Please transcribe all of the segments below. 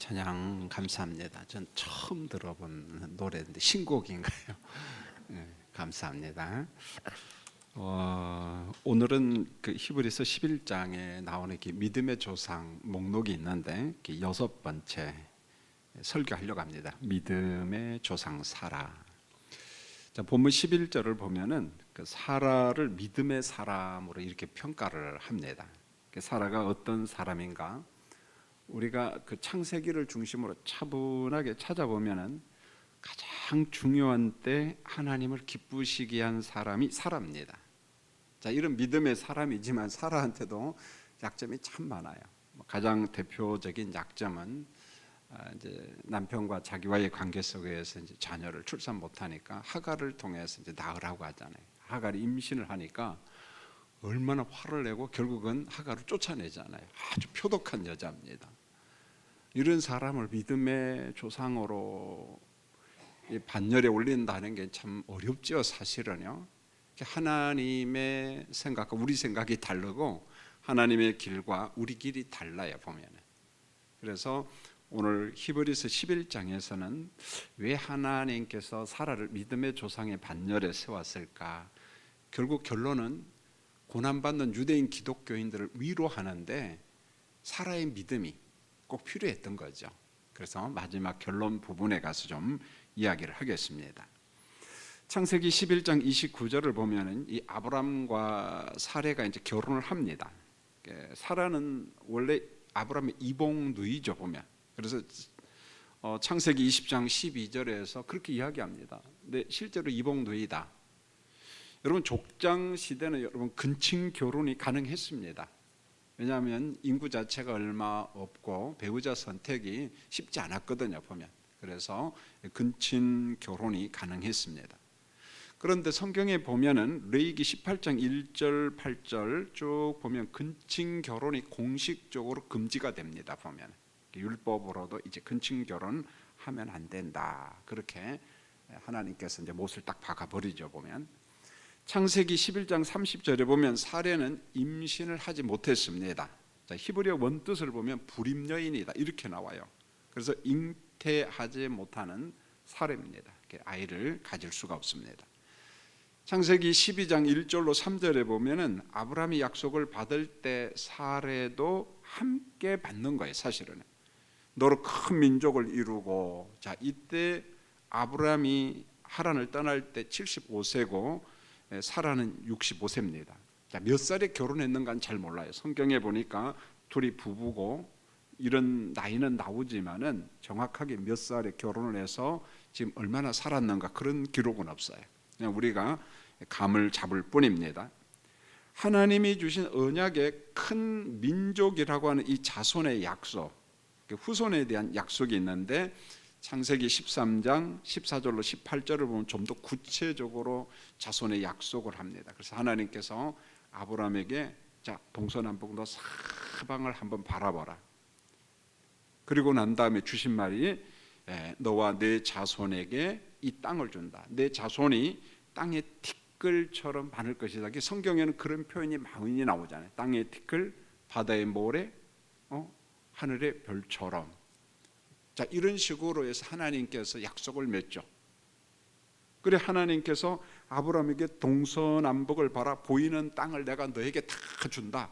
찬양 감사합니다. 전 처음 들어본 노래인데 신곡인가요? 네, 감사합니다. 오늘은 그 히브리서 11장에 나오는 믿음의 조상 목록이 있는데 여섯 번째 설교하려고 합니다. 믿음의 조상 사라. 자, 본문 11절을 보면은 그 사라를 믿음의 사람으로 이렇게 평가를 합니다. 사라가 어떤 사람인가? 우리가 그 창세기를 중심으로 차분하게 찾아보면은 가장 중요한 때 하나님을 기쁘시게 한 사람이 사라입니다. 자, 이런 믿음의 사람이지만 사라한테도 약점이 참 많아요. 가장 대표적인 약점은 이제 남편과 자기와의 관계 속에서 이제 자녀를 출산 못하니까 하갈을 통해서 이제 낳으라고 하잖아요. 하갈이 임신을 하니까 얼마나 화를 내고 결국은 하갈을 쫓아내잖아요. 아주 표독한 여자입니다. 이런 사람을 믿음의 조상으로 반열에 올린다는 게 참 어렵죠, 사실은요. 하나님의 생각과 우리 생각이 다르고 하나님의 길과 우리 길이 달라요, 보면은. 그래서 오늘 히브리서 11장에서는 왜 하나님께서 사라를 믿음의 조상의 반열에 세웠을까? 결국 결론은 고난받는 유대인 기독교인들을 위로하는데 사라의 믿음이 꼭 필요했던 거죠. 그래서 마지막 결론 부분에 가서 좀 이야기를 하겠습니다. 창세기 11장 29절을 보면은 이 아브람과 사레가 이제 결혼을 합니다. 사라는 원래 아브람의 이복 누이죠, 보면. 그래서 창세기 20장 12절에서 그렇게 이야기합니다. 근데 실제로 이복 누이다. 여러분 족장 시대는 여러분 근친 결혼이 가능했습니다. 왜냐하면 인구 자체가 얼마 없고 배우자 선택이 쉽지 않았거든요, 보면. 그래서 근친 결혼이 가능했습니다. 그런데 성경에 보면은 레위기 18장 1절 8절 쭉 보면 근친 결혼이 공식적으로 금지가 됩니다, 보면. 율법으로도 이제 근친 결혼 하면 안 된다. 그렇게 하나님께서 이제 못을 딱 박아 버리죠, 보면. 창세기 11장 30절에 보면 사레는 임신을 하지 못했습니다. 자, 히브리어 원뜻을 보면 불임여인이다 이렇게 나와요. 그래서 잉태하지 못하는 사레입니다. 아이를 가질 수가 없습니다. 창세기 12장 1절로 3절에 보면은 아브라함이 약속을 받을 때 사레도 함께 받는 거예요, 사실은. 너로 큰 민족을 이루고, 자, 이때 아브라함이 하란을 떠날 때 75세고 사라는 65세입니다. 몇 살에 결혼했는가는 잘 몰라요. 성경에 보니까 둘이 부부고 이런 나이는 나오지만은 정확하게 몇 살에 결혼을 해서 지금 얼마나 살았는가 그런 기록은 없어요. 그냥 우리가 감을 잡을 뿐입니다. 하나님이 주신 언약의 큰 민족이라고 하는 이 자손의 약속, 후손에 대한 약속이 있는데 창세기 13장 14절로 18절을 보면 좀 더 구체적으로 자손의 약속을 합니다. 그래서 하나님께서 아브라함에게 자, 동서남북 사방을 한번 바라봐라. 그리고 난 다음에 주신 말이 너와 내 자손에게 이 땅을 준다. 내 자손이 땅의 티끌처럼 많을 것이다. 성경에는 그런 표현이 많이 나오잖아요. 땅의 티끌, 바다의 모래, 하늘의 별처럼. 자, 이런 식으로 해서 하나님께서 약속을 맺죠. 그래 하나님께서 아브라함에게 동서남북을 바라 보이는 땅을 내가 너에게 다 준다.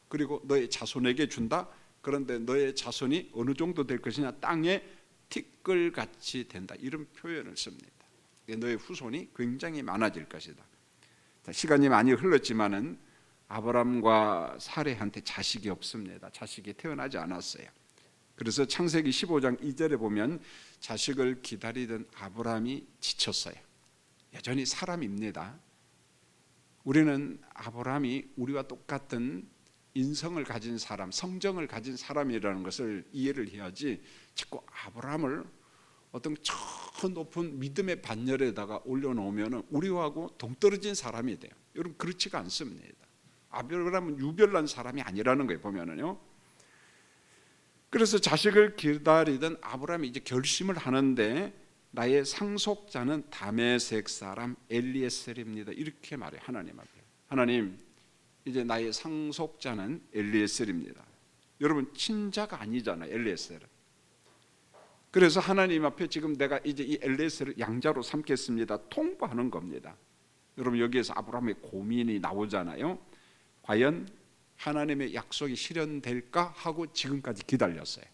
그리고 너의 자손에게 준다. 그런데 너의 자손이 어느 정도 될 것이냐? 땅에 티끌같이 된다. 이런 표현을 씁니다. 너의 후손이 굉장히 많아질 것이다. 자, 시간이 많이 흘렀지만은 아브라함과 사레한테 자식이 없습니다. 자식이 태어나지 않았어요. 그래서 창세기 15장 2절에 보면 자식을 기다리던 아브라함이 지쳤어요. 여전히 사람입니다. 우리는 아브라함이 우리와 똑같은 인성을 가진 사람, 성정을 가진 사람이라는 것을 이해를 해야지 자꾸 아브라함을 어떤 저 높은 믿음의 반열에다가 올려놓으면 우리하고 동떨어진 사람이 돼요. 여러분 그렇지가 않습니다. 아브라함은 유별난 사람이 아니라는 거예요, 보면은요. 그래서 자식을 기다리던 아브라함이 이제 결심을 하는데 나의 상속자는 다메섹 사람 엘리에셀입니다. 이렇게 말해요, 하나님 앞에. 하나님, 이제 나의 상속자는 엘리에셀입니다. 여러분 친자가 아니잖아요, 엘리에셀은. 그래서 하나님 앞에 지금 내가 이제 이 엘리에셀을 양자로 삼겠습니다 통보하는 겁니다. 여러분 여기에서 아브라함의 고민이 나오잖아요. 과연 하나님의 약속이 실현될까 하고 지금까지 기다렸어요.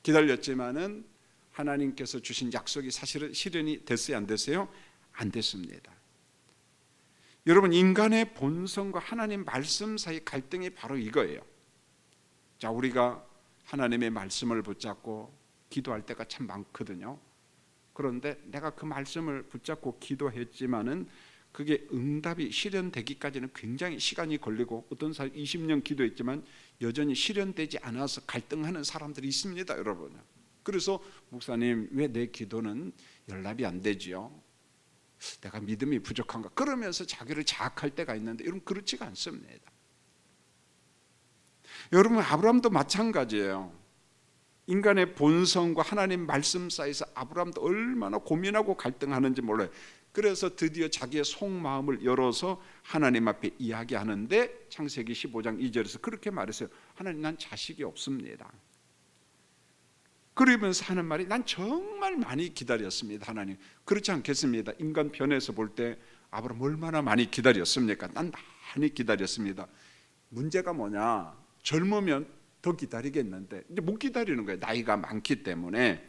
기다렸지만은 하나님께서 주신 약속이 사실은 실현이 됐어요, 안 됐어요? 안 됐습니다. 여러분 인간의 본성과 하나님 말씀 사이 갈등이 바로 이거예요. 자, 우리가 하나님의 말씀을 붙잡고 기도할 때가 참 많거든요. 그런데 내가 그 말씀을 붙잡고 기도했지만은 그게 응답이 실현되기까지는 굉장히 시간이 걸리고 어떤 사람 20년 기도했지만 여전히 실현되지 않아서 갈등하는 사람들이 있습니다, 여러분. 그래서 목사님 왜 내 기도는 연락이 안 되지요? 내가 믿음이 부족한가? 그러면서 자기를 자학할 때가 있는데 여러분 그렇지가 않습니다. 여러분 아브라함도 마찬가지예요. 인간의 본성과 하나님 말씀 사이에서 아브라함도 얼마나 고민하고 갈등하는지 몰라요. 그래서 드디어 자기의 속마음을 열어서 하나님 앞에 이야기하는데 창세기 15장 2절에서 그렇게 말했어요. 하나님 난 자식이 없습니다. 그러면서 하는 말이 난 정말 많이 기다렸습니다. 하나님 그렇지 않겠습니다. 인간 편에서 볼 때 아브라함 얼마나 많이 기다렸습니까? 난 많이 기다렸습니다. 문제가 뭐냐? 젊으면 더 기다리겠는데 이제 못 기다리는 거예요. 나이가 많기 때문에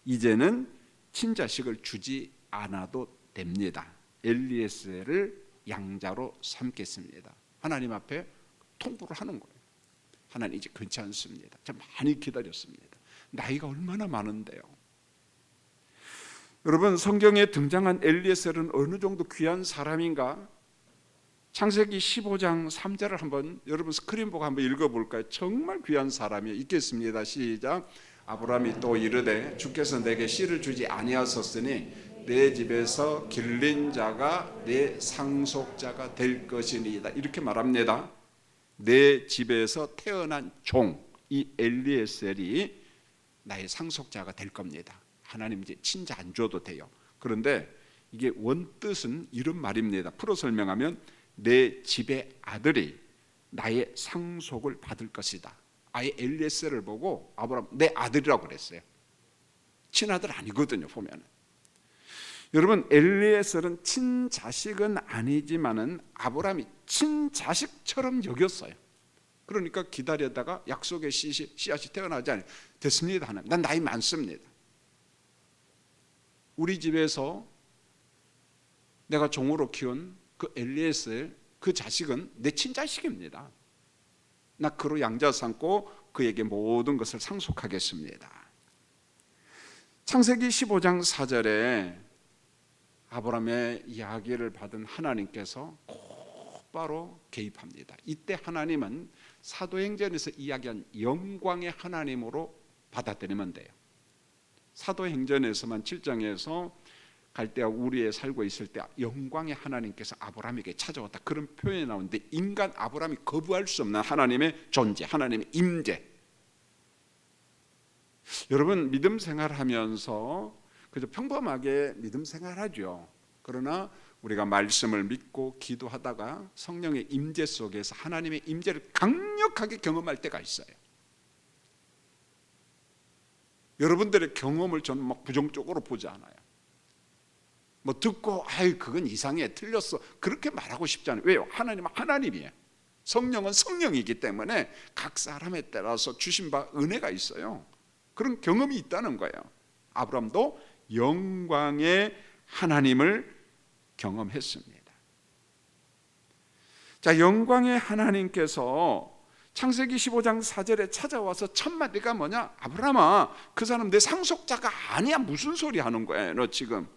이제는 친자식을 주지 않아도 됩니다. 엘리에셀을 양자로 삼겠습니다. 하나님 앞에 통보를 하는 거예요. 하나님 이제 괜찮습니다. 저 많이 기다렸습니다. 나이가 얼마나 많은데요. 여러분 성경에 등장한 엘리에셀은 어느 정도 귀한 사람인가? 창세기 15장 3절을 한번 여러분 스크린 보고 한번 읽어볼까요? 정말 귀한 사람이 있겠습니다. 시작. 아브라함이 또 이르되 주께서 내게 씨를 주지 아니하셨으니 내 집에서 길린 자가 내 상속자가 될 것이니이다. 이렇게 말합니다. 내 집에서 태어난 종 이 엘리에셀이 나의 상속자가 될 겁니다. 하나님 이제 친자 안 줘도 돼요. 그런데 이게 원뜻은 이런 말입니다. 풀어 설명하면 내 집의 아들이 나의 상속을 받을 것이다. 아예 엘리에셀을 보고 아브라함 내 아들이라고 그랬어요. 친아들 아니거든요 보면은. 여러분 엘리에셀은 친자식은 아니지만은 아브라함이 친자식처럼 여겼어요. 그러니까 기다렸다가 약속의 씨앗이 태어나지 않아요. 됐습니다 하나님. 난 나이 많습니다. 우리 집에서 내가 종으로 키운 그 엘리에셀 그 자식은 내 친자식입니다. 나 그로 양자 삼고 그에게 모든 것을 상속하겠습니다. 창세기 15장 4절에 아브라함의 이야기를 받은 하나님께서 곧바로 개입합니다. 이때 하나님은 사도행전에서 이야기한 영광의 하나님으로 받아들이면 돼요. 사도행전에서만 7장에서 갈대아 우리에 살고 있을 때 영광의 하나님께서 아브라함에게 찾아왔다 그런 표현이 나오는데 인간 아브라함이 거부할 수 없는 하나님의 존재, 하나님의 임재. 여러분 믿음 생활하면서 그저 평범하게 믿음 생활하죠. 그러나 우리가 말씀을 믿고 기도하다가 성령의 임재 속에서 하나님의 임재를 강력하게 경험할 때가 있어요. 여러분들의 경험을 저는 막 부정적으로 보지 않아요. 뭐 듣고 아이 그건 이상해 틀렸어 그렇게 말하고 싶지 않아요. 왜요? 하나님은 하나님이에요. 성령은 성령이기 때문에 각 사람에 따라서 주신 바 은혜가 있어요. 그런 경험이 있다는 거예요. 아브라함도 영광의 하나님을 경험했습니다. 자, 영광의 하나님께서 창세기 15장 4절에 찾아와서 첫 마디가 뭐냐? 아브라함아 그 사람 내 상속자가 아니야. 무슨 소리 하는 거야 너 지금.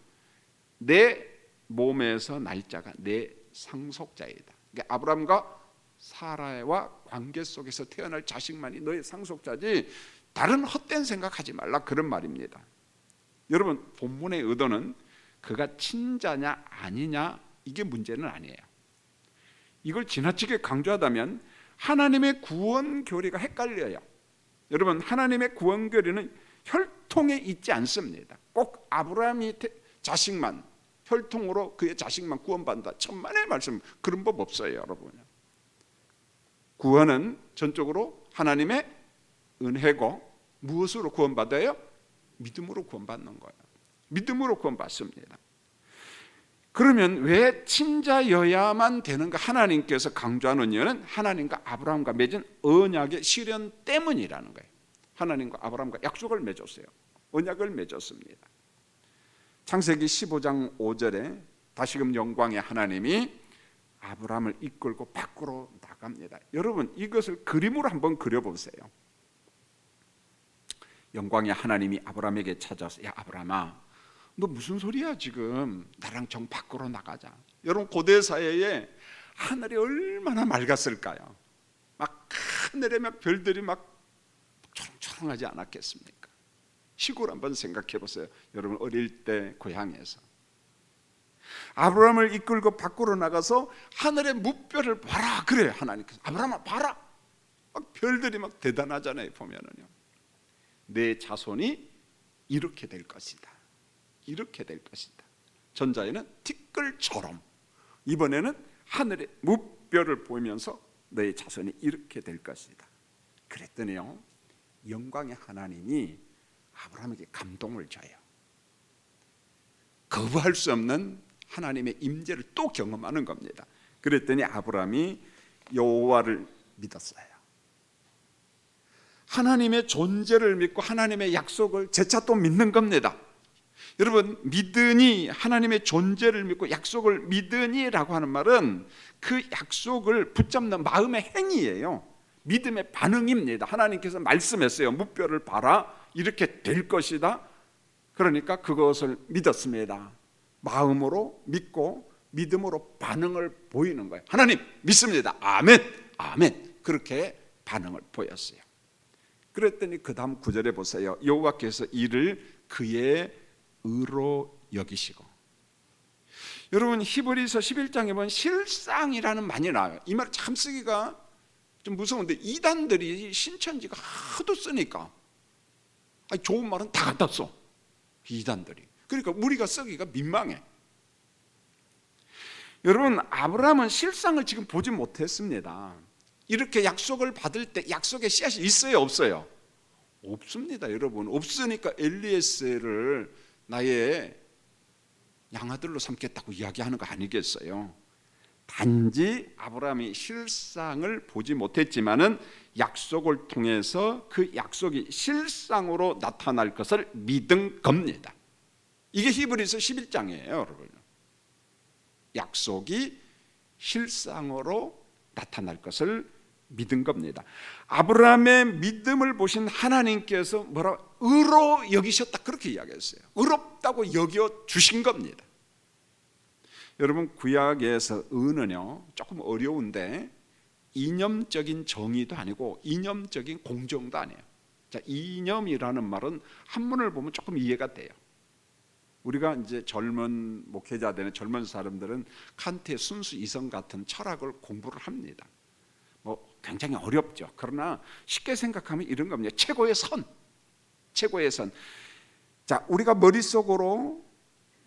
내 몸에서 날 자가 내 상속자이다. 그러니까 아브라함과 사라와 관계 속에서 태어날 자식만이 너의 상속자지 다른 헛된 생각하지 말라 그런 말입니다. 여러분 본문의 의도는 그가 친자냐 아니냐 이게 문제는 아니에요. 이걸 지나치게 강조하다면 하나님의 구원 교리가 헷갈려요. 여러분 하나님의 구원 교리는 혈통에 있지 않습니다. 꼭 아브라함이 자식만 혈통으로 그의 자식만 구원받는다. 천만의 말씀 그런 법 없어요 여러분. 구원은 전적으로 하나님의 은혜고 무엇으로 구원받아요? 믿음으로 구원받는 거예요. 믿음으로 구원받습니다. 그러면 왜 친자여야만 되는가? 하나님께서 강조하는 이유는 하나님과 아브라함과 맺은 언약의 실현 때문이라는 거예요. 하나님과 아브라함과 약속을 맺었어요. 언약을 맺었습니다. 창세기 15장 5절에 다시금 영광의 하나님이 아브라함을 이끌고 밖으로 나갑니다. 여러분, 이것을 그림으로 한번 그려보세요. 영광의 하나님이 아브라함에게 찾아서, 야 아브라함아, 너 무슨 소리야 지금? 나랑 정 밖으로 나가자. 여러분, 고대 사회에 하늘이 얼마나 맑았을까요? 막 하늘에 막 별들이 막 초롱초롱하지 않았겠습니까? 시골 한번 생각해 보세요. 여러분, 어릴 때 고향에서 아브라함을 이끌고 밖으로 나가서 하늘의 무별을 봐라. 그래요. 하나님께서 아브라함아 봐라. 막 별들이 막 대단하잖아요. 보면은요, 내 자손이 이렇게 될 것이다. 이렇게 될 것이다. 전자에는 티끌처럼, 이번에는 하늘의 무별을 보면서 너의 자손이 이렇게 될 것이다. 그랬더니요, 영광의 하나님이 아브라함에게 감동을 줘요. 거부할 수 없는 하나님의 임재를 또 경험하는 겁니다. 그랬더니 아브라함이 여호와를 믿었어요. 하나님의 존재를 믿고 하나님의 약속을 재차 또 믿는 겁니다. 여러분, 믿으니, 하나님의 존재를 믿고 약속을 믿으니라고 하는 말은 그 약속을 붙잡는 마음의 행위예요. 믿음의 반응입니다. 하나님께서 말씀했어요. 무뼈를 봐라. 이렇게 될 것이다. 그러니까 그것을 믿었습니다. 마음으로 믿고 믿음으로 반응을 보이는 거예요. 하나님 믿습니다. 아멘. 아멘. 그렇게 반응을 보였어요. 그랬더니 그 다음 9절에 보세요. 여호와께서 이를 그의 의로 여기시고. 여러분, 히브리서 11장에 보면 실상이라는 말이 나와요. 이 말 참 쓰기가 좀 무서운데, 이단들이 신천지가 하도 쓰니까 좋은 말은 다 갖다 써, 이단들이. 그러니까 우리가 쓰기가 민망해. 여러분, 아브라함은 실상을 지금 보지 못했습니다. 이렇게 약속을 받을 때 약속의 씨앗이 있어요, 없어요? 없습니다. 여러분, 없으니까 엘리에셀을 나의 양아들로 삼겠다고 이야기하는 거 아니겠어요? 단지 아브라함이 실상을 보지 못했지만은 약속을 통해서 그 약속이 실상으로 나타날 것을 믿은 겁니다. 이게 히브리서 11장이에요, 여러분. 약속이 실상으로 나타날 것을 믿은 겁니다. 아브라함의 믿음을 보신 하나님께서 뭐라, 의로 여기셨다, 그렇게 이야기했어요. 의롭다고 여겨 주신 겁니다. 여러분, 구약에서 의는요 조금 어려운데, 이념적인 정의도 아니고 이념적인 공정도 아니에요. 자, 이념이라는 말은 한문을 보면 조금 이해가 돼요. 우리가 이제 젊은 목회자들은, 젊은 사람들은 칸트의 순수 이성 같은 철학을 공부를 합니다. 뭐 굉장히 어렵죠. 그러나 쉽게 생각하면 이런 겁니다. 최고의 선, 최고의 선. 자, 우리가 머릿속으로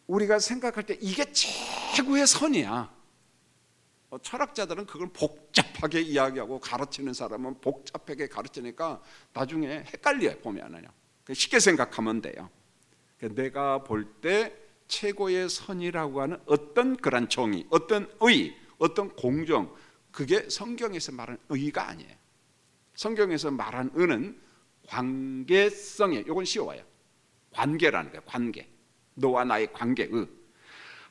우리가 생각할 때 이게 최고의 선이야. 철학자들은 그걸 복잡하게 이야기하고, 가르치는 사람은 복잡하게 가르치니까 나중에 헷갈려요, 보면은요. 쉽게 생각하면 돼요. 내가 볼 때 최고의 선이라고 하는 어떤 그런 정의, 어떤 의, 어떤 공정, 그게 성경에서 말하는 의가 아니에요. 성경에서 말하는 의는 관계성이에요. 이건 쉬워요. 관계라는 거예요. 관계. 너와 나의 관계의,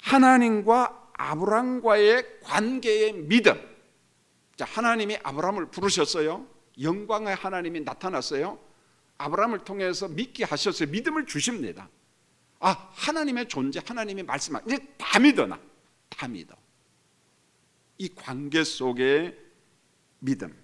하나님과 아브라함과의 관계의 믿음. 자, 하나님이 아브라함을 부르셨어요. 영광의 하나님이 나타났어요. 아브라함을 통해서 믿게 하셨어요. 믿음을 주십니다. 아, 하나님의 존재, 하나님이 말씀하신, 이제 다 믿어. 나 다 믿어. 이 관계 속의 믿음,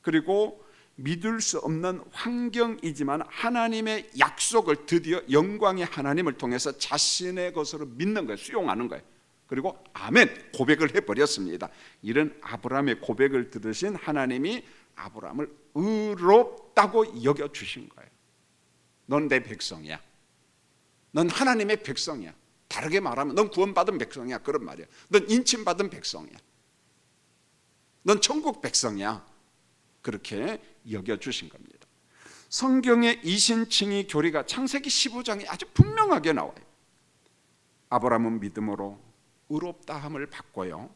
그리고 믿을 수 없는 환경이지만 하나님의 약속을 드디어 영광의 하나님을 통해서 자신의 것으로 믿는 거예요. 수용하는 거예요. 그리고 아멘, 고백을 해버렸습니다. 이런 아브라함의 고백을 들으신 하나님이 아브라함을 의롭다고 여겨주신 거예요. 넌 내 백성이야. 넌 하나님의 백성이야. 다르게 말하면 넌 구원받은 백성이야, 그런 말이야. 넌 인침받은 백성이야. 넌 천국 백성이야. 그렇게 여겨주신 겁니다. 성경의 이신칭의 교리가 창세기 15장에 아주 분명하게 나와요. 아브라함은 믿음으로 의롭다함을 받고요,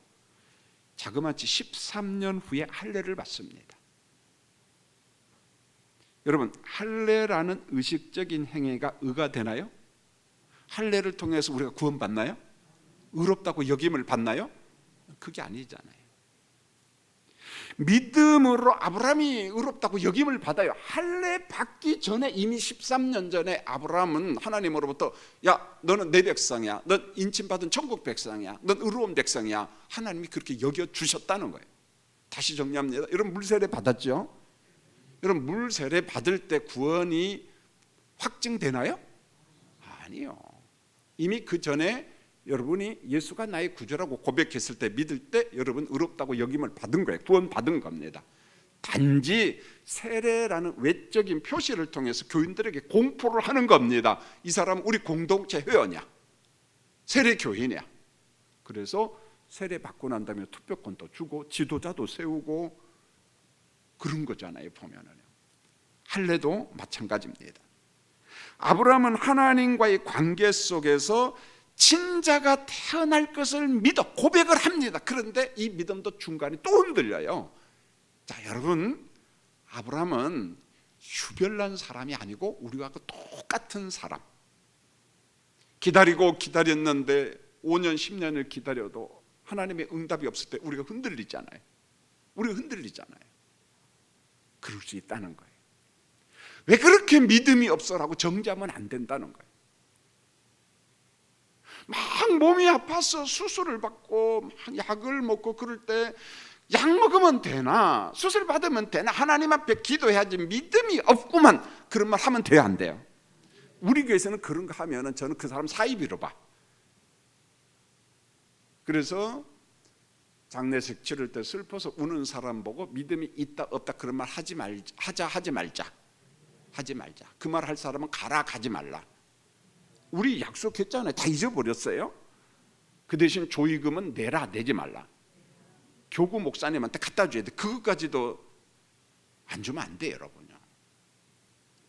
자그마치 13년 후에 할례를 받습니다. 여러분, 할례라는 의식적인 행위가 의가 되나요? 할례를 통해서 우리가 구원받나요? 의롭다고 여김을 받나요? 그게 아니잖아요. 믿음으로 아브라함이 의롭다고 여김을 받아요. 할례 받기 전에 이미 13년 전에 아브라함은 하나님으로부터 야, 너는 내 백성이야, 넌 인침받은 천국 백성이야, 넌 의로운 백성이야, 하나님이 그렇게 여겨주셨다는 거예요. 다시 정리합니다. 여러분, 물세례 받았죠? 여러분, 물세례 받을 때 구원이 확증되나요? 아니요. 이미 그 전에 여러분이 예수가 나의 구주라고 고백했을 때, 믿을 때 여러분 의롭다고 여김을 받은 거예요. 구원 받은 겁니다. 단지 세례라는 외적인 표시를 통해서 교인들에게 공포를 하는 겁니다. 이 사람은 우리 공동체 회원이야, 세례 교인이야. 그래서 세례 받고 난 다음에 투표권도 주고 지도자도 세우고 그런 거잖아요. 보면은요, 할례도 마찬가지입니다. 아브라함은 하나님과의 관계 속에서 친자가 태어날 것을 믿어 고백을 합니다. 그런데 이 믿음도 중간에 또 흔들려요. 자, 여러분, 아브라함은 유별난 사람이 아니고 우리와 똑같은 사람. 기다리고 기다렸는데 5년 10년을 기다려도 하나님의 응답이 없을 때 우리가 흔들리잖아요. 우리가 흔들리잖아요. 그럴 수 있다는 거예요. 왜 그렇게 믿음이 없어라고 정죄하면 안 된다는 거예요. 막 몸이 아파서 수술을 받고 막 약을 먹고 그럴 때 약 먹으면 되나, 수술 받으면 되나, 하나님 앞에 기도해야지, 믿음이 없구만, 그런 말 하면 돼요, 안 돼요? 우리 교회에서는 그런 거 하면은 저는 그 사람 사이비로 봐. 그래서 장례식 치를 때 슬퍼서 우는 사람 보고 믿음이 있다 없다 그런 말 하지 말자, 하지 말자. 그 말 할 사람은 가라, 가지 말라. 우리 약속했잖아요. 다 잊어버렸어요. 그 대신 조의금은 내라, 내지 말라. 교구 목사님한테 갖다 줘야 돼. 그것까지도 안 주면 안 돼, 여러분요.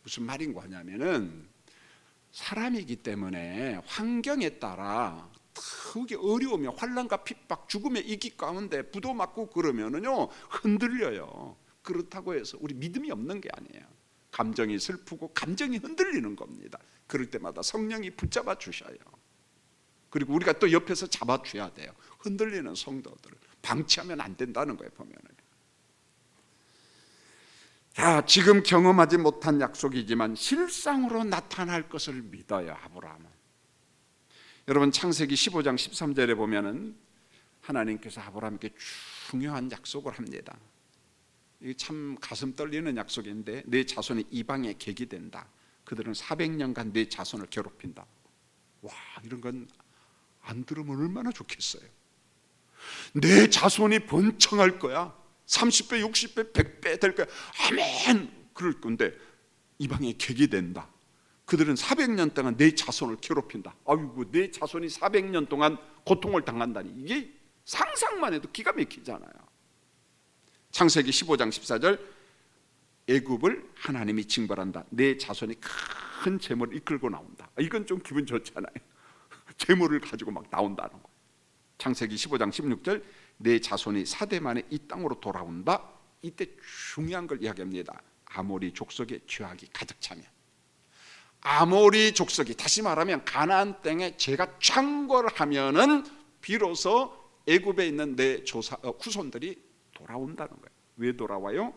무슨 말인 거냐면은 사람이기 때문에 환경에 따라 크게 어려우면 환난과 핍박, 죽음의 이기 가운데 부도 맞고 그러면은요 흔들려요. 그렇다고 해서 우리 믿음이 없는 게 아니에요. 감정이 슬프고 감정이 흔들리는 겁니다. 그럴 때마다 성령이 붙잡아 주셔요. 그리고 우리가 또 옆에서 잡아줘야 돼요. 흔들리는 성도들을 방치하면 안 된다는 거예요. 보면은, 자, 지금 경험하지 못한 약속이지만 실상으로 나타날 것을 믿어요, 아브라함은. 여러분, 창세기 15장 13절에 보면은 하나님께서 아브라함께 중요한 약속을 합니다. 이게 참 가슴 떨리는 약속인데, 내 자손이 이방의 객이 된다. 그들은 400년간 내 자손을 괴롭힌다. 와, 이런 건 안 들으면 얼마나 좋겠어요. 내 자손이 번창할 거야. 30배, 60배, 100배 될 거야. 아멘. 그럴 건데 이방의 객이 된다. 그들은 400년 동안 내 자손을 괴롭힌다. 아이고, 내 자손이 400년 동안 고통을 당한다니, 이게 상상만 해도 기가 막히잖아요. 창세기 15장 14절, 애굽을 하나님이 징벌한다. 내 자손이 큰 재물을 이끌고 나온다. 이건 좀 기분 좋잖아요. 재물을 가지고 막 나온다는 거예요. 창세기 15장 16절, 내 자손이 4대 만에 이 땅으로 돌아온다. 이때 중요한 걸 이야기합니다. 아모리 족속의 죄악이 가득 차면, 아모리 족속이, 다시 말하면 가나안 땅에 제가 창궐하면은 비로소 애굽에 있는 내 후손들이 돌아온다는 거예요. 왜 돌아와요?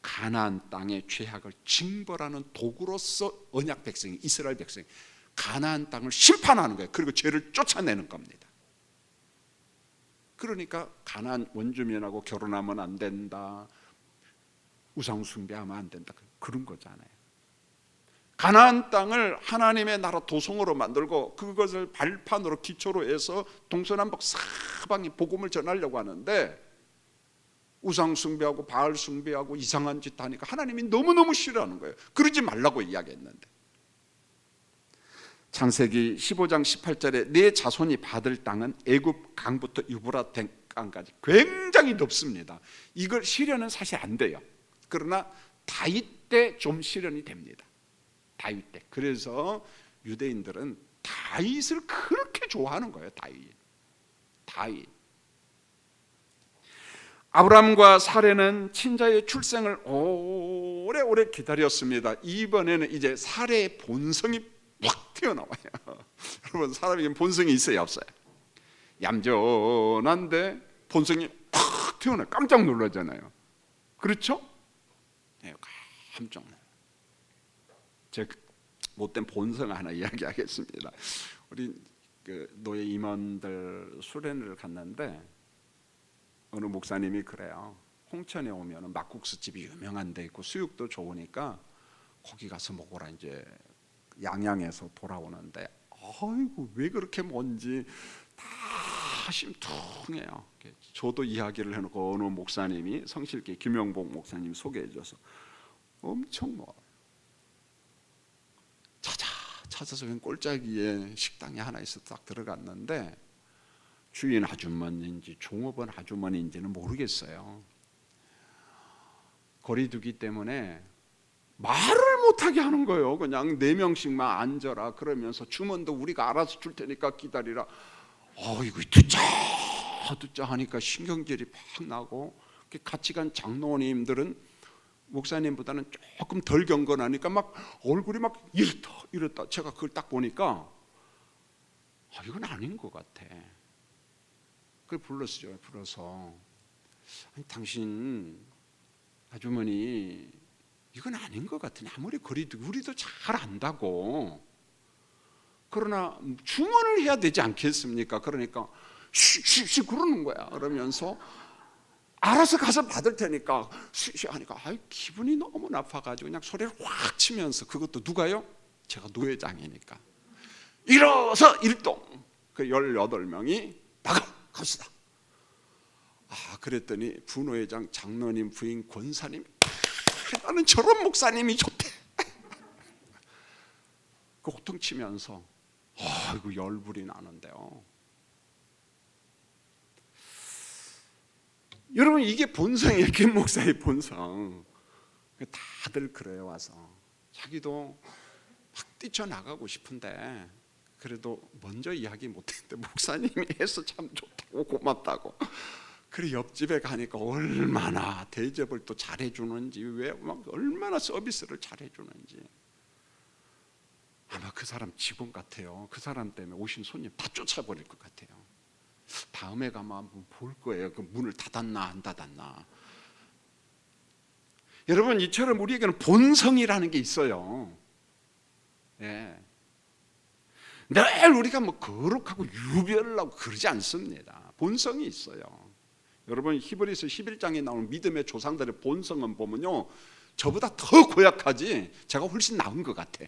가나안 땅의 죄악을 징벌하는 도구로서 언약 백성이, 이스라엘 백성이 가나안 땅을 심판하는 거예요. 그리고 죄를 쫓아내는 겁니다. 그러니까 가나안 원주민하고 결혼하면 안 된다, 우상 숭배하면 안 된다, 그런 거잖아요. 가나안 땅을 하나님의 나라 도성으로 만들고 그것을 발판으로 기초로 해서 동서남북 사방에 복음을 전하려고 하는데 우상 숭배하고 바알 숭배하고 이상한 짓 하니까 하나님이 너무너무 싫어하는 거예요. 그러지 말라고 이야기했는데, 창세기 15장 18절에 내 자손이 받을 땅은 애굽 강부터 유브라데 강까지 굉장히 넓습니다. 이걸 실현은 사실 안 돼요. 그러나 다윗 때 좀 실현이 됩니다. 다윗 때. 그래서 유대인들은 다윗을 그렇게 좋아하는 거예요. 다윗. 아브라함과 사레는 친자의 출생을 오래오래 기다렸습니다. 이번에는 이제 사레의 본성이 확 튀어나와요. 여러분, 사람에게 본성이 있어요, 없어요? 얌전한데 본성이 확 튀어나와요. 깜짝 놀라잖아요. 그렇죠? 네, 깜짝 놀라요. 제가 못된 본성 하나 이야기하겠습니다. 우리 노예 임원들 수련회를 갔는데 어느 목사님이 그래요. 홍천에 오면 막국수 집이 유명한 데 있고 수육도 좋으니까 거기 가서 먹으라. 이제 양양에서 돌아오는데 아이고 왜 그렇게 먼지 다 심퉁해요. 저도 이야기를 해놓고 어느 목사님이 성실계 김영복 목사님 소개해줘서 엄청 멀어요. 찾아서 그냥 꼴짜기에 식당이 하나 있어서 딱 들어갔는데 주인 아주머니인지 종업원 아주머니인지는 모르겠어요. 거리두기 때문에 말을 못하게 하는 거예요. 그냥 4명씩만 앉아라 그러면서 주문도 우리가 알아서 줄 테니까 기다리라. 이거 듣자 하니까 신경질이 팍 나고, 같이 간 장로님들은 목사님보다는 조금 덜 경건하니까 막 얼굴이 막 이렇다. 제가 그걸 딱 보니까 이건 아닌 것 같아. 그걸 불러서 아니, 당신 아주머니 이건 아닌 것 같으니 아무리 그래도 우리도 잘 안다고. 그러나 주문을 해야 되지 않겠습니까? 그러니까 쉬 그러는 거야. 그러면서 알아서 가서 받을 테니까 쉬 하니까 기분이 너무 나빠가지고 그냥 소리를 확 치면서, 그것도 누가요? 제가 노회장이니까 일어서 일동. 그 18명이 갑시다. 그랬더니 부노회장, 장로님, 부인, 권사님, 나는 저런 목사님이 좋대. 그 호통치면서 이거 열불이 나는데요. 여러분, 이게 본성이에요. 김 목사의 본성. 다들 그래요. 와서 자기도 막 뛰쳐나가고 싶은데 그래도 먼저 이야기 못했는데 목사님이 해서 참 좋다고 고맙다고. 그래 옆집에 가니까 얼마나 대접을 또 잘해주는지, 왜 막 얼마나 서비스를 잘해주는지. 아마 그 사람 직원 같아요. 그 사람 때문에 오신 손님 다 쫓아버릴 것 같아요. 다음에 가면 한번 볼 거예요. 그 문을 닫았나 안 닫았나. 여러분, 이처럼 우리에게는 본성이라는 게 있어요. 네. 늘 우리가 뭐 거룩하고 유별나고 그러지 않습니다. 본성이 있어요. 여러분, 히브리서 11장에 나오는 믿음의 조상들의 본성은 보면요, 저보다 더 고약하지 제가 훨씬 나은 것 같아.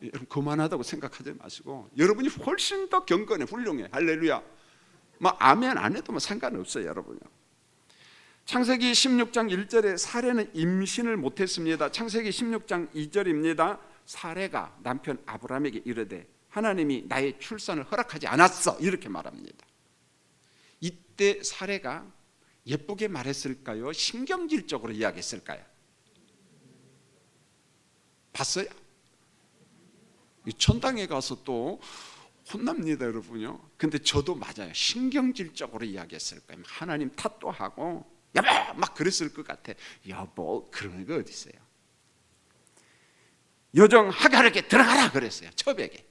여러분, 그만하다고 생각하지 마시고 여러분이 훨씬 더 경건해, 훌륭해. 할렐루야. 뭐 아멘 안 해도 뭐 상관없어요, 여러분요. 창세기 16장 1절에 사레는 임신을 못했습니다. 창세기 16장 2절입니다. 사레가 남편 아브라함에게 이르되 하나님이 나의 출산을 허락하지 않았어, 이렇게 말합니다. 이때 사레가 예쁘게 말했을까요? 신경질적으로 이야기했을까요? 봤어요? 천당에 가서 또 혼납니다, 여러분요. 근데 저도 맞아요. 신경질적으로 이야기했을 거예요. 하나님 탓도 하고 여보 막 그랬을 것 같아. 여보 그런 거 어디 있어요? 여정 하갈에게 들어가라 그랬어요. 첩에게.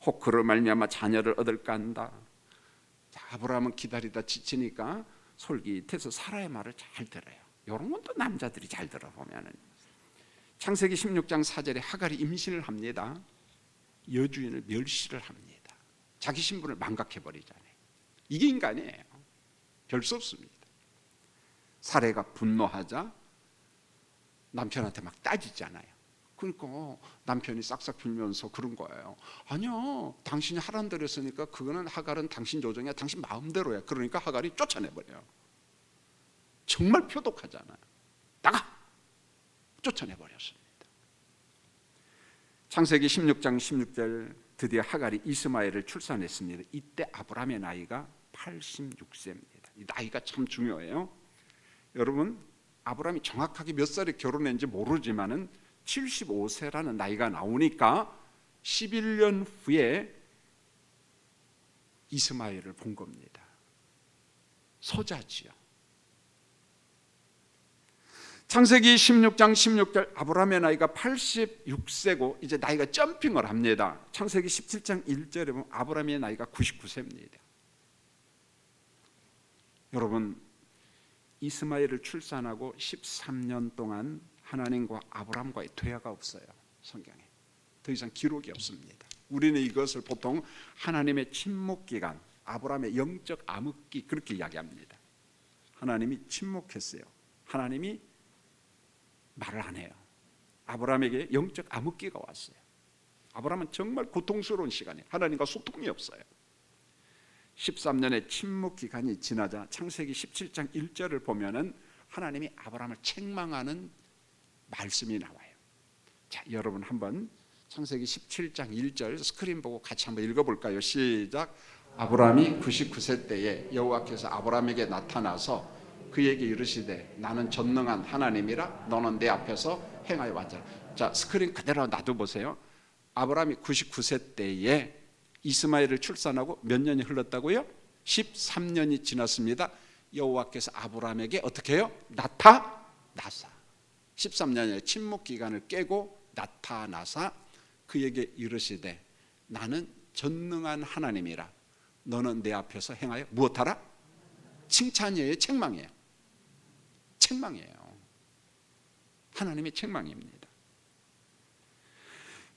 혹 그로 말미암아 자녀를 얻을까 한다. 아브라함은 기다리다 지치니까 솔깃해서 사라의 말을 잘 들어요. 이런 건 또 남자들이 잘 들어보면은. 창세기 16장 4절에 하갈이 임신을 합니다. 여주인을 멸시를 합니다. 자기 신분을 망각해버리잖아요. 이게 인간이에요. 별 수 없습니다. 사례가 분노하자 남편한테 막 따지잖아요. 그러니까 남편이 싹싹 빌면서 그런 거예요. 아니요, 당신이 하란 대로 했으니까 그거는 하갈은 당신 조정이야, 당신 마음대로야. 그러니까 하갈이 쫓아내버려요. 정말 표독하잖아요. 나가! 쫓아내버렸습니다. 창세기 16장 16절, 드디어 하갈이 이스마엘을 출산했습니다. 이때 아브라함의 나이가 86세입니다. 이 나이가 참 중요해요. 여러분, 아브라함이 정확하게 몇 살에 결혼했는지 모르지만은 75세라는 나이가 나오니까 11년 후에 이스마엘을 본 겁니다. 소자지요. 창세기 16장 16절 아브라함의 나이가 86세고 이제 나이가 점핑을 합니다. 창세기 17장 1절에 보면 아브라함의 나이가 99세입니다. 여러분, 이스마엘을 출산하고 13년 동안 하나님과 아브라함과의 대화가 없어요. 성경에 더 이상 기록이 없습니다. 우리는 이것을 보통 하나님의 침묵기간, 아브라함의 영적 암흑기 그렇게 이야기합니다. 하나님이 침묵했어요. 하나님이 말을 안 해요. 아브라함에게 영적 암흑기가 왔어요. 아브라함은 정말 고통스러운 시간이에요. 하나님과 소통이 없어요. 13년의 침묵 기간이 지나자 창세기 17장 1절을 보면은 하나님이 아브라함을 책망하는 말씀이 나와요. 자, 여러분 한번 창세기 17장 1절 스크린 보고 같이 한번 읽어볼까요? 시작. 아브라함이 99세 때에 여호와께서 아브라함에게 나타나서 그에게 이르시되 나는 전능한 하나님이라 너는 내 앞에서 행하여 완전하. 자, 스크린 그대로 놔둬보세요. 아브라함이 99세 때에 이스마엘을 출산하고 몇 년이 흘렀다고요? 13년이 지났습니다. 여호와께서 아브라함에게 어떻게 해요? 나타나사 13년의 침묵 기간을 깨고 나타나사 그에게 이르시되 나는 전능한 하나님이라 너는 내 앞에서 행하여 무엇하라? 칭찬이에요? 책망이에요? 책망이에요. 하나님의 책망입니다.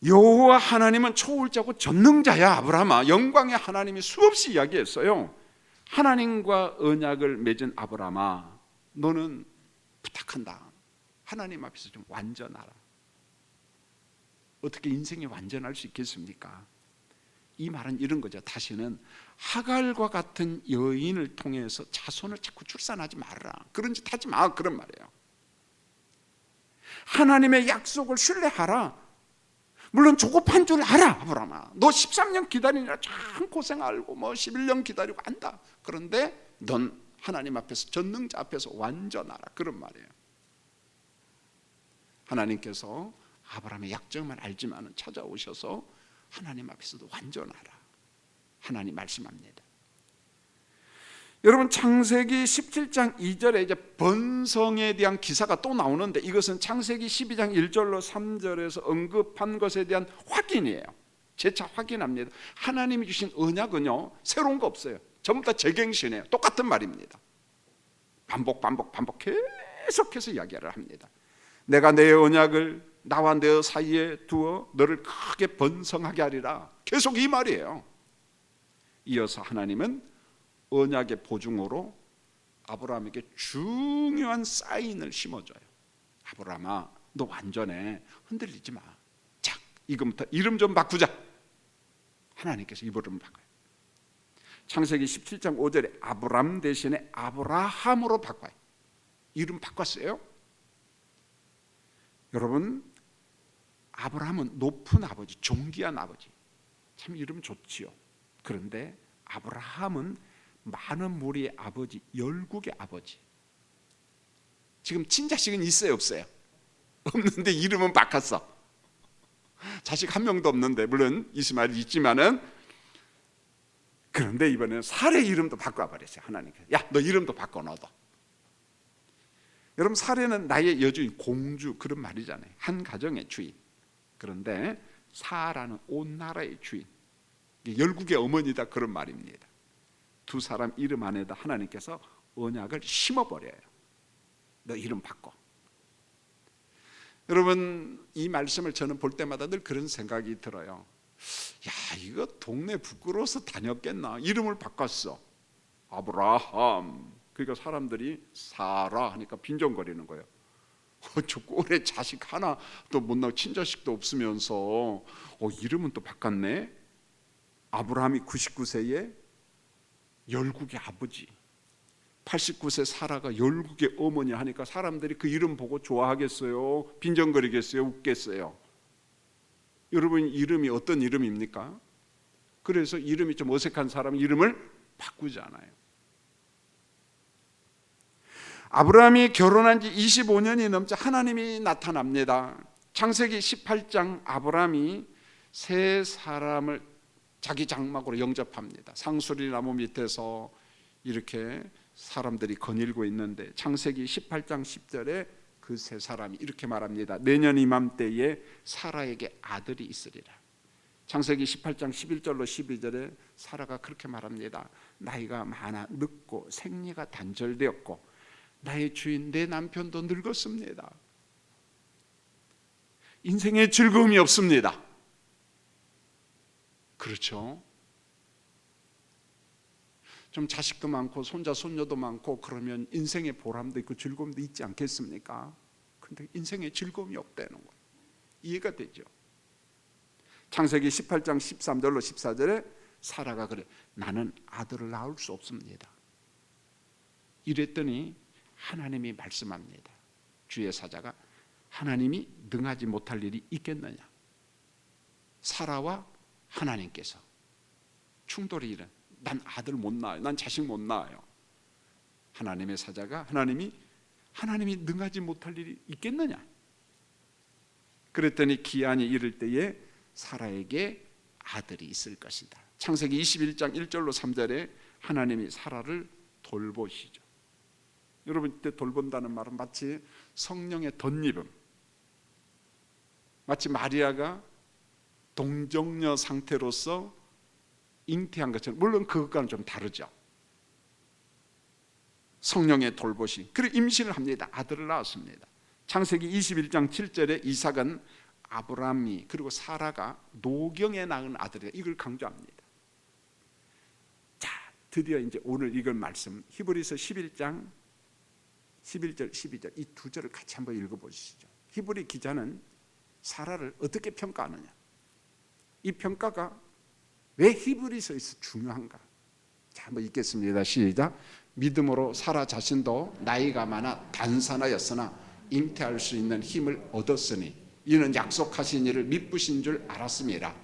여호와 하나님은 초월자고 전능자야. 아브라함아, 영광의 하나님이 수없이 이야기했어요. 하나님과 언약을 맺은 아브라함아, 너는 부탁한다. 하나님 앞에서 좀 완전하라. 어떻게 인생이 완전할 수 있겠습니까? 이 말은 이런 거죠. 다시는 하갈과 같은 여인을 통해서 자손을 자꾸 출산하지 말아라. 그런 짓 하지 마. 그런 말이에요. 하나님의 약속을 신뢰하라. 물론 조급한 줄 알아. 아브라함아, 너 13년 기다리느라 참 고생 알고 뭐 11년 기다리고 안다. 그런데 넌 하나님 앞에서 전능자 앞에서 완전하라. 그런 말이에요. 하나님께서 아브라함의 약점을 알지만 찾아오셔서 하나님 앞에서도 완전하라. 하나님 말씀합니다. 여러분, 창세기 17장 2절에 이제 번성에 대한 기사가 또 나오는데 이것은 창세기 12장 1절로 3절에서 언급한 것에 대한 확인이에요. 재차 확인합니다. 하나님이 주신 언약은요, 새로운 거 없어요. 전부 다 재갱신이에요. 똑같은 말입니다. 반복 계속해서 이야기를 합니다. 내가 내 언약을 나와 너 사이에 두어 너를 크게 번성하게 하리라. 계속 이 말이에요. 이어서 하나님은 언약의 보증으로 아브라함에게 중요한 사인을 심어줘요. 아브라함아, 너 완전해. 흔들리지 마. 자, 이금부터 이름 좀 바꾸자. 하나님께서 이름을 바꿔요. 창세기 17장 5절에 아브람 대신에 아브라함으로 바꿔요. 이름 바꿨어요. 여러분, 아브라함은 높은 아버지, 존귀한 아버지. 참 이름 좋지요. 그런데 아브라함은 많은 무리의 아버지, 열국의 아버지. 지금 친자식은 있어요, 없어요? 없는데 이름은 바꿨어. 자식 한 명도 없는데, 물론 이스마엘이 있지만은, 그런데 이번에는 사레 이름도 바꿔버렸어요. 하나님께서. 야, 너 이름도 바꿔, 너도. 여러분, 사레는 나의 여주인, 공주, 그런 말이잖아요. 한 가정의 주인. 그런데 사라는 온 나라의 주인, 열국의 어머니다, 그런 말입니다. 두 사람 이름 안에다 하나님께서 언약을 심어버려요. 너 이름 바꿔. 여러분, 이 말씀을 저는 볼 때마다 늘 그런 생각이 들어요. 야, 이거 동네 부끄러워서 다녔겠나. 이름을 바꿨어. 아브라함. 그러니까 사람들이 사라 하니까 빈정거리는 거예요. 저 꼴에 자식 하나도 못 낳고 친자식도 없으면서 이름은 또 바꿨네. 아브라함이 99세에 열국의 아버지, 89세 사라가 열국의 어머니 하니까 사람들이 그 이름 보고 좋아하겠어요? 빈정거리겠어요? 웃겠어요? 여러분, 이름이 어떤 이름입니까? 그래서 이름이 좀 어색한 사람은 이름을 바꾸지 않아요. 아브라함이 결혼한 지 25년이 넘자 하나님이 나타납니다. 창세기 18장 아브라함이 세 사람을 자기 장막으로 영접합니다. 상수리 나무 밑에서 이렇게 사람들이 거닐고 있는데 창세기 18장 10절에 그 세 사람이 이렇게 말합니다. 내년 이맘때에 사라에게 아들이 있으리라. 창세기 18장 11절로 12절에 사라가 그렇게 말합니다. 나이가 많아 늙고 생리가 단절되었고 나의 주인 내 남편도 늙었습니다. 인생에 즐거움이 없습니다. 그렇죠? 좀 자식도 많고 손자 손녀도 많고 그러면 인생의 보람도 있고 즐거움도 있지 않겠습니까? 근데 인생에 즐거움이 없다는 거예요. 이해가 되죠? 창세기 18장 13절로 14절에 사라가 그래, 나는 아들을 낳을 수 없습니다. 이랬더니 하나님이 말씀합니다. 주의 사자가 하나님이 능하지 못할 일이 있겠느냐. 사라와 하나님께서 충돌이 일은 난 아들 못 낳아요. 난 자식 못 낳아요. 하나님의 사자가 하나님이 능하지 못할 일이 있겠느냐. 그랬더니 기한이 이를 때에 사라에게 아들이 있을 것이다. 창세기 21장 1절로 3절에 하나님이 사라를 돌보시죠. 여러분 이때 돌본다는 말은 마치 성령의 덧입음, 마치 마리아가 동정녀 상태로서 잉태한 것처럼, 물론 그것과는 좀 다르죠. 성령의 돌보심. 그리고 임신을 합니다. 아들을 낳았습니다. 창세기 21장 7절에 이삭은 아브라함이 그리고 사라가 노경에 낳은 아들이다. 이걸 강조합니다. 자, 드디어 이제 오늘 이걸 말씀 히브리서 11장 11절 12절 이 두 절을 같이 한번 읽어보시죠. 히브리 기자는 사라를 어떻게 평가하느냐, 이 평가가 왜 히브리서에서 중요한가? 자, 한번 읽겠습니다. 시작. 믿음으로 사라 자신도 나이가 많아 단산하였으나 잉태할 수 있는 힘을 얻었으니 이는 약속하신 이를 미쁘신 줄 알았음이라.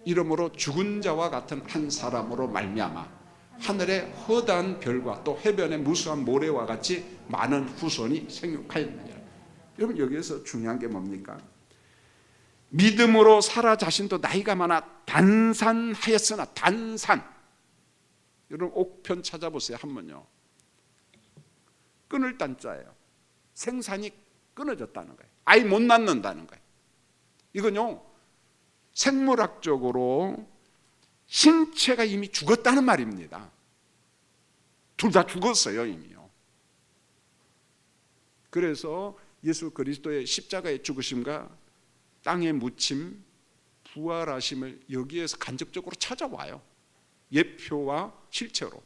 이러므로 죽은 자와 같은 한 사람으로 말미암아 하늘의 허다한 별과 또 해변의 무수한 모래와 같이 많은 후손이 생육하였느니라. 여러분 여기에서 중요한 게 뭡니까? 믿음으로 사라 자신도 나이가 많아 단산하였으나, 단산. 여러분 옥편 찾아보세요. 한번요. 끊을 단자예요. 생산이 끊어졌다는 거예요. 아이 못 낳는다는 거예요. 이건요 생물학적으로 신체가 이미 죽었다는 말입니다. 둘 다 죽었어요 이미요. 그래서 예수 그리스도의 십자가의 죽으심과 땅에 묻힘, 부활하심을 여기에서 간접적으로 찾아와요. 예표와 실체로.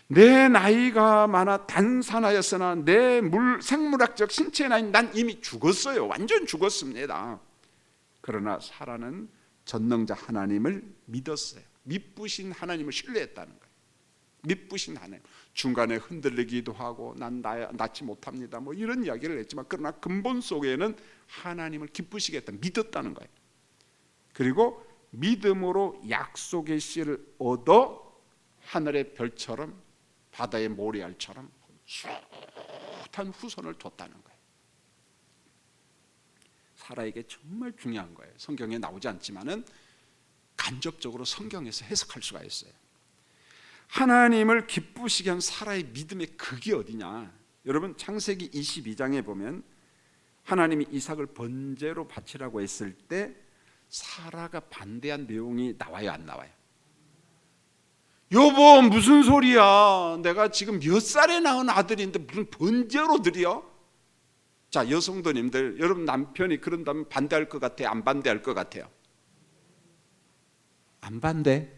내 나이가 많아 단산하였으나 내 생물학적 신체의 나이는 난 이미 죽었어요. 완전 죽었습니다. 그러나 사라는 전능자 하나님을 믿었어요. 미쁘신 하나님을 신뢰했다는 거예요. 미쁘신 하나님. 중간에 흔들리기도 하고 난 낳지 못합니다 뭐 이런 이야기를 했지만, 그러나 근본 속에는 하나님을 기쁘시게 했다, 믿었다는 거예요. 그리고 믿음으로 약속의 씨를 얻어 하늘의 별처럼 바다의 모래알처럼 숱한 후손을 뒀다는 거예요. 사라에게 정말 중요한 거예요. 성경에 나오지 않지만은 간접적으로 성경에서 해석할 수가 있어요. 하나님을 기쁘시게 한 사라의 믿음의 극이 어디냐? 여러분 창세기 22장에 보면 하나님이 이삭을 번제로 바치라고 했을 때 사라가 반대한 내용이 나와요, 안 나와요? 여보 무슨 소리야, 내가 지금 몇 살에 낳은 아들인데 무슨 번제로 드려? 자, 여성도님들, 여러분 남편이 그런다면 반대할 것 같아요, 안 반대할 것 같아요? 안 반대?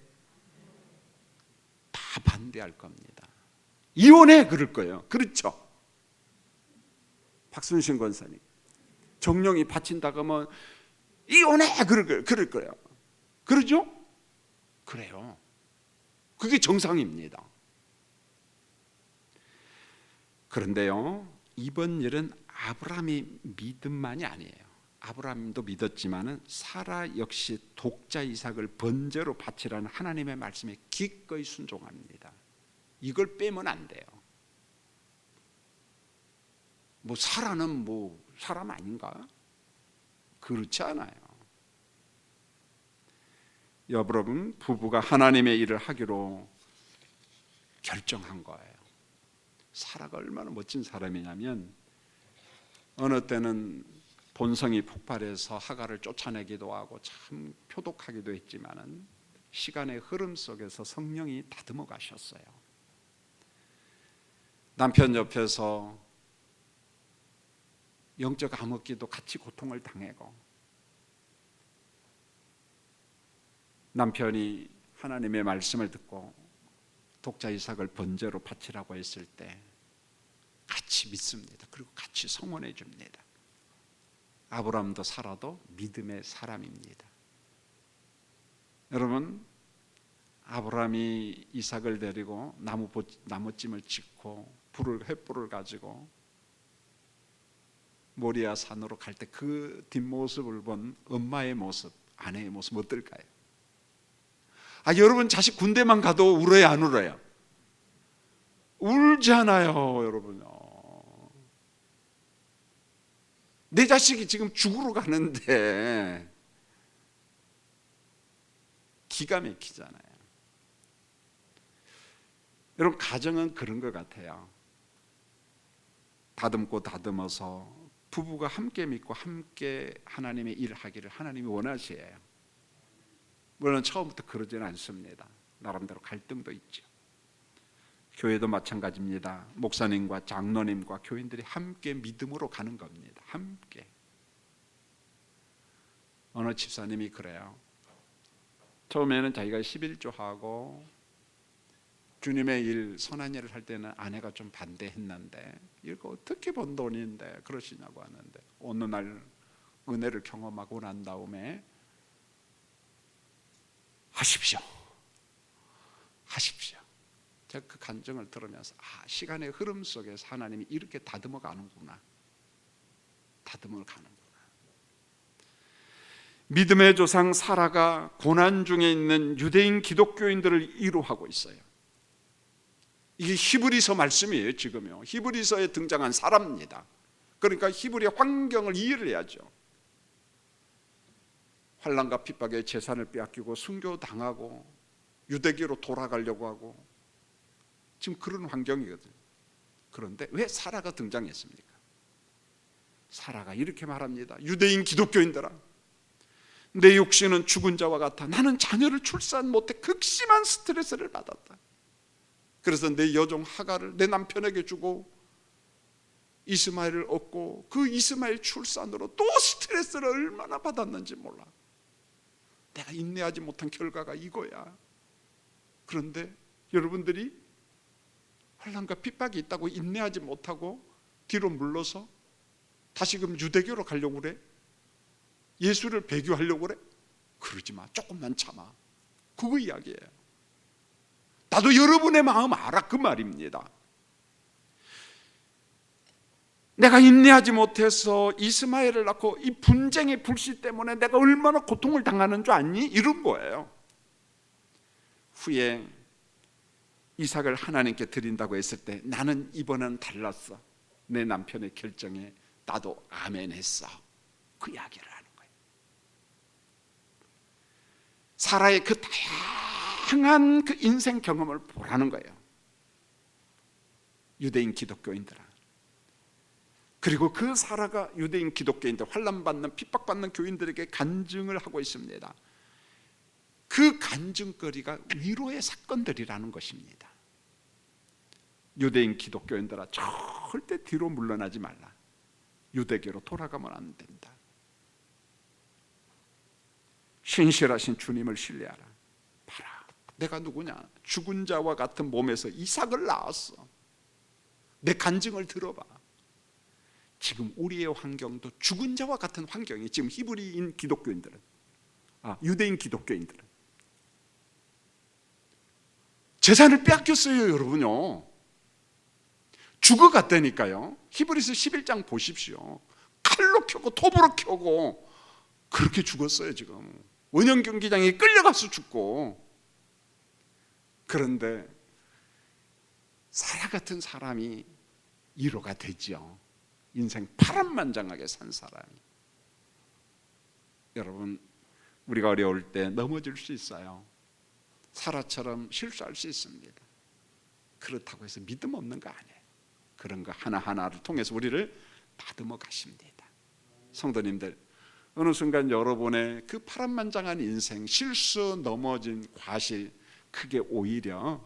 다 반대할 겁니다. 이혼해 그럴 거예요. 그렇죠? 박순신 권사님, 정령이 바친다고 하면 이혼해 그럴 거예요. 그러죠? 그래요. 그게 정상입니다. 그런데요, 이번 일은 아브라함의 믿음만이 아니에요. 아브라함도 믿었지만은 사라 역시 독자 이삭을 번제로 바치라는 하나님의 말씀에 기꺼이 순종합니다. 이걸 빼면 안 돼요. 뭐 사라는 뭐 사람 아닌가? 그렇지 않아요. 여러분, 부부가 하나님의 일을 하기로 결정한 거예요. 사라가 얼마나 멋진 사람이냐면 어느 때는 본성이 폭발해서 하갈을 쫓아내기도 하고 참 표독하기도 했지만은 시간의 흐름 속에서 성령이 다듬어 가셨어요. 남편 옆에서 영적 암흑기도 같이 고통을 당하고, 남편이 하나님의 말씀을 듣고 독자 이삭을 번제로 바치라고 했을 때 같이 믿습니다. 그리고 같이 성원해 줍니다. 아브라함도 사라도 믿음의 사람입니다. 여러분, 아브라함이 이삭을 데리고 나무찜을 짓고 횃불을 가지고 모리아 산으로 갈 때 그 뒷모습을 본 엄마의 모습, 아내의 모습 어떨까요? 여러분, 자식 군대만 가도 울어요, 안 울어요? 울잖아요, 여러분요. 내 자식이 지금 죽으러 가는데 기가 막히잖아요. 여러분, 가정은 그런 것 같아요. 다듬고 다듬어서 부부가 함께 믿고 함께 하나님의 일을 하기를 하나님이 원하시에요. 물론 처음부터 그러지는 않습니다. 나름대로 갈등도 있죠. 교회도 마찬가지입니다. 목사님과 장로님과 교인들이 함께 믿음으로 가는 겁니다. 함께. 어느 집사님이 그래요. 처음에는 자기가 11조하고 주님의 일, 선한 일을 할 때는 아내가 좀 반대했는데 이거 어떻게 번 돈인데 그러시냐고 하는데, 어느 날 은혜를 경험하고 난 다음에 하십시오. 제가 그 간증을 들으면서 시간의 흐름 속에서 하나님이 이렇게 다듬어 가는구나. 믿음의 조상 사라가 고난 중에 있는 유대인 기독교인들을 위로하고 있어요. 이게 히브리서 말씀이에요. 지금요, 히브리서에 등장한 사라입니다. 그러니까 히브리의 환경을 이해를 해야죠. 환난과 핍박에 재산을 빼앗기고 순교당하고 유대교로 돌아가려고 하고 지금 그런 환경이거든요. 그런데 왜 사라가 등장했습니까? 사라가 이렇게 말합니다. 유대인 기독교인들아, 내 육신은 죽은 자와 같아. 나는 자녀를 출산 못해 극심한 스트레스를 받았다. 그래서 내 여종 하갈을 내 남편에게 주고 이스마엘을 얻고 그 이스마엘 출산으로 또 스트레스를 얼마나 받았는지 몰라. 내가 인내하지 못한 결과가 이거야. 그런데 여러분들이 환난과 핍박이 있다고 인내하지 못하고 뒤로 물러서 다시금 유대교로 가려고 그래? 예수를 배교하려고 그래? 그러지 마. 조금만 참아. 그거 이야기예요. 나도 여러분의 마음 알아, 그 말입니다. 내가 인내하지 못해서 이스마엘을 낳고 이 분쟁의 불씨 때문에 내가 얼마나 고통을 당하는 줄 아니? 이런 거예요. 후에 이삭을 하나님께 드린다고 했을 때 나는 이번엔 달랐어. 내 남편의 결정에 나도 아멘 했어. 그 이야기를 하는 거예요. 사라의 그 다양한 그 인생 경험을 보라는 거예요. 유대인 기독교인들아. 그리고 그 사라가 유대인 기독교인들, 환난받는 핍박받는 교인들에게 간증을 하고 있습니다. 그 간증거리가 위로의 사건들이라는 것입니다. 유대인 기독교인들아, 절대 뒤로 물러나지 말라. 유대교로 돌아가면 안 된다. 신실하신 주님을 신뢰하라. 봐라, 내가 누구냐? 죽은 자와 같은 몸에서 이삭을 낳았어. 내 간증을 들어봐. 지금 우리의 환경도 죽은 자와 같은 환경이 지금 히브리인 기독교인들은, 유대인 기독교인들은 재산을 빼앗겼어요, 여러분요. 죽어갔다니까요. 히브리서 11장 보십시오. 칼로 켜고 톱으로 켜고 그렇게 죽었어요. 지금 원형 경기장에 끌려가서 죽고. 그런데 사라 같은 사람이 위로가 되죠. 인생 파란만장하게 산 사람. 여러분, 우리가 어려울 때 넘어질 수 있어요. 사라처럼 실수할 수 있습니다. 그렇다고 해서 믿음 없는 거 아니에요. 그런 거 하나하나를 통해서 우리를 다듬어 가십니다. 성도님들, 어느 순간 여러분의 그 파란만장한 인생, 실수, 넘어진 과실, 그게 오히려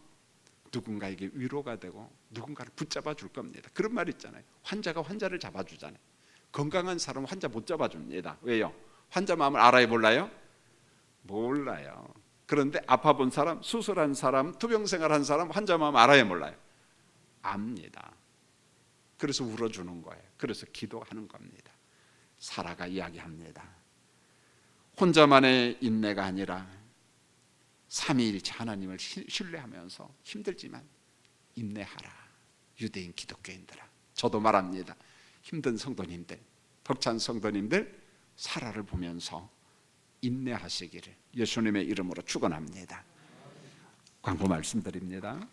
누군가에게 위로가 되고 누군가를 붙잡아 줄 겁니다. 그런 말 있잖아요. 환자가 환자를 잡아주잖아요. 건강한 사람은 환자 못 잡아줍니다. 왜요? 환자 마음을 알아요, 몰라요? 몰라요. 그런데 아파본 사람, 수술한 사람, 투병생활한 사람, 환자 마음 알아요, 몰라요? 압니다. 그래서 울어주는 거예요. 그래서 기도하는 겁니다. 사라가 이야기합니다. 혼자만의 인내가 아니라 삼위일체 하나님을 신뢰하면서 힘들지만 인내하라. 유대인 기독교인들아, 저도 말합니다. 힘든 성도님들, 벅찬 성도님들, 사라를 보면서 인내하시기를 예수님의 이름으로 축원합니다. 광고 말씀드립니다.